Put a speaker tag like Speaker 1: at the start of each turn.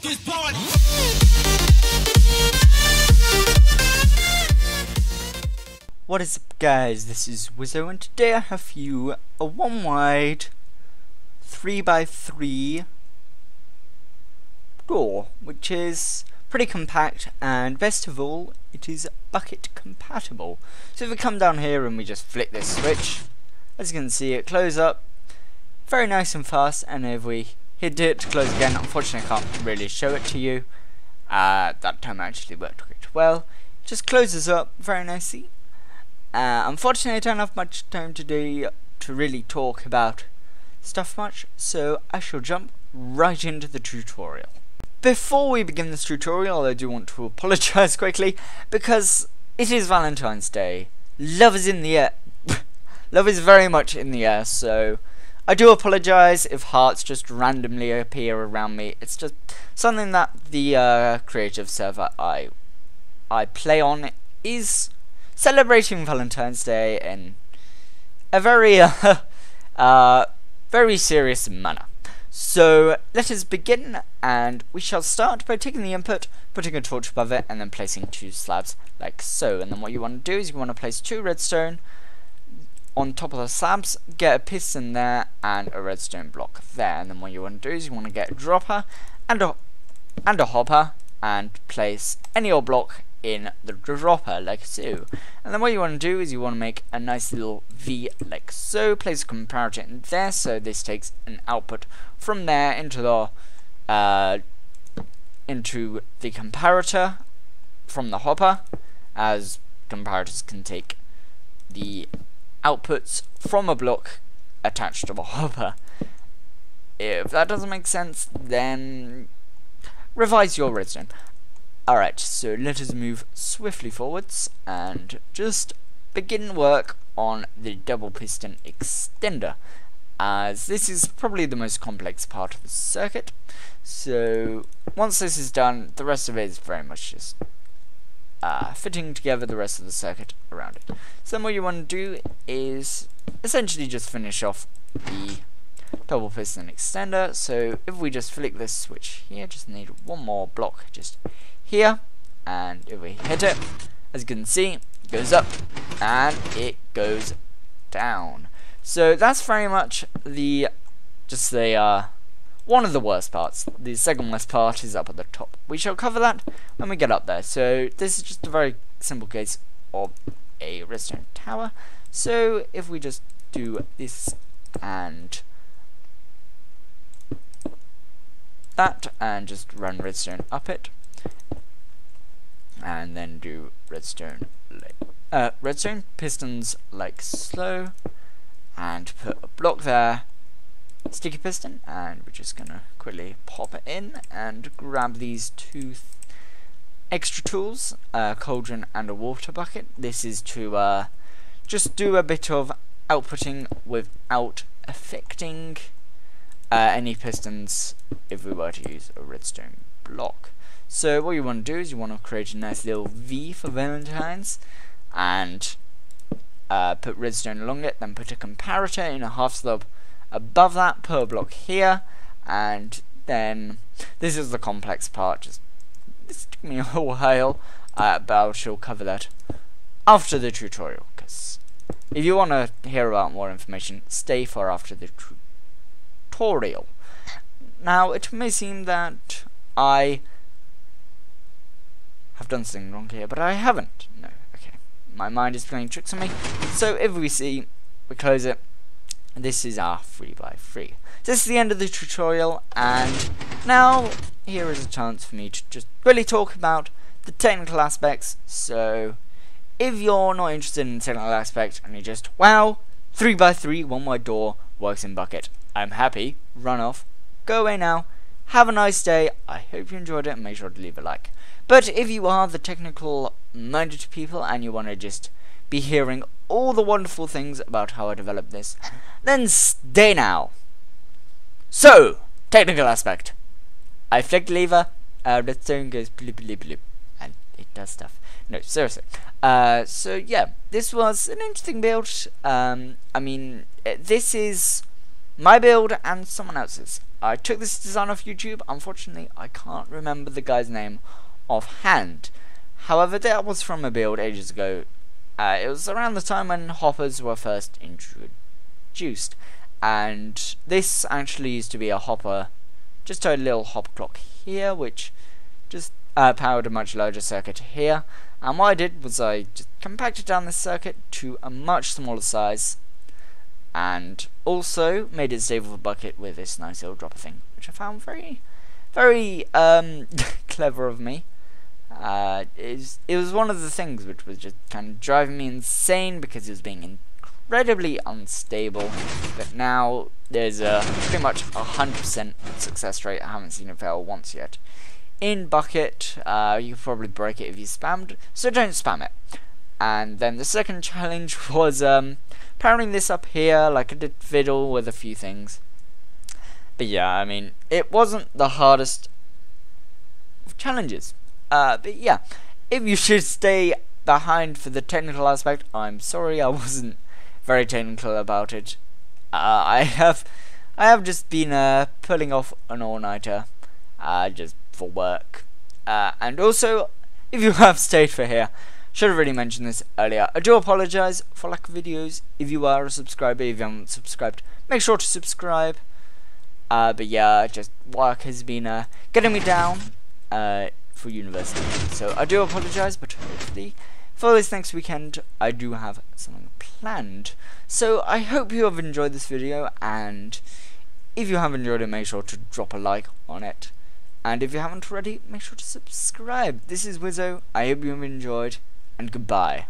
Speaker 1: this party.
Speaker 2: What is up, guys? This is Wizzo, and today I have for you a 1 wide 3x3 door, which is pretty compact, and best of all, it is bucket compatible. So if we come down here and we just flick this switch, as you can see, it closes up very nice and fast, and if we hit it to close again, unfortunately I can't really show it to you. That time actually worked quite well. It just closes up very nicely. Unfortunately I don't have much time today to really talk about stuff much, so I shall jump right into the tutorial. Before we begin this tutorial, I do want to apologise quickly, because it is Valentine's Day. Love is in the air. Love is very much in the air, so I do apologise if hearts just randomly appear around me. It's just something that the creative server I play on is celebrating Valentine's Day in a very very serious manner. So let us begin, and we shall start by taking the input, putting a torch above it, and then placing 2 slabs like so. And then what you want to do is you want to place 2 redstone on top of the slabs, get a piston there and a redstone block there. And then what you want to do is you want to get a dropper and a hopper and place any old block in the dropper like so. And then what you want to do is you want to make a nice little V like so, place a comparator in there, so this takes an output from there into the comparator from the hopper, as comparators can take the outputs from a block attached to the hopper. If that doesn't make sense, then revise your redstone. Alright, so let us move swiftly forwards and just begin work on the double piston extender, as this is probably the most complex part of the circuit. So once this is done, the rest of it is very much just fitting together the rest of the circuit around it. So then what you want to do is essentially just finish off the double piston extender. So if we just flick this switch here, just need 1 more block just here, and if we hit it, as you can see, it goes up and it goes down. So that's very much one of the worst parts. The second worst part is up at the top. We shall cover that when we get up there. So this is just a very simple case of a redstone tower. So if we just do this and that, and just run redstone up it, and then do redstone pistons like slow, and put a block there, sticky piston, and we're just gonna quickly pop it in and grab these 2 extra tools, a cauldron and a water bucket. This is to just do a bit of outputting without affecting any pistons if we were to use a redstone block. So what you want to do is you want to create a nice little V for Valentine's, and put redstone along it, then put a comparator in a half slab above that, put a block here, and then this is the complex part. This took me a while, but I shall cover that after the tutorial, because if you want to hear about more information, stay for after the tutorial. Now, it may seem that I have done something wrong here, but I haven't. No, okay. My mind is playing tricks on me. So if we see, we close it. This is our 3x3. This is the end of the tutorial, and now here is a chance for me to just really talk about the technical aspects. So if you're not interested in the technical aspect and you just, wow, 3x3 1 wide door works in bucket, I'm happy, run off, go away now, have a nice day. I hope you enjoyed it, and make sure to leave a like. But if you are the technical minded people and you want to just be hearing all the wonderful things about how I developed this, then stay now. So, technical aspect. I flick the lever, redstone goes bloop bloop bloop, and it does stuff. No, seriously. So yeah, this was an interesting build. I mean, this is my build and someone else's. I took this design off YouTube. Unfortunately, I can't remember the guy's name offhand. However, that was from a build ages ago. It was around the time when hoppers were first introduced, and this actually used to be a hopper, just a little hop clock here, which just powered a much larger circuit here. And what I did was I just compacted down this circuit to a much smaller size, and also made it stable for bucket with this nice little dropper thing, which I found very, very clever of me. It was one of the things which was just kind of driving me insane because it was being incredibly unstable. But now there's a pretty much 100% success rate. I haven't seen it fail once yet. In bucket, you could probably break it if you spammed, so don't spam it. And then the second challenge was powering this up here, like I did fiddle with a few things. But yeah, I mean, it wasn't the hardest of challenges. But yeah, if you should stay behind for the technical aspect, I'm sorry, I wasn't very technical about it. I have just been pulling off an all-nighter, just for work. And also, if you have stayed for here, should have really mentioned this earlier. I do apologise for lack of videos. If you are a subscriber, if you haven't subscribed, make sure to subscribe. But yeah, just work has been getting me down for university. So I do apologise, but hopefully for this next weekend I do have something planned. So I hope you have enjoyed this video, and if you have enjoyed it, make sure to drop a like on it. And if you haven't already, make sure to subscribe. This is Wizzo. I hope you have enjoyed, and goodbye.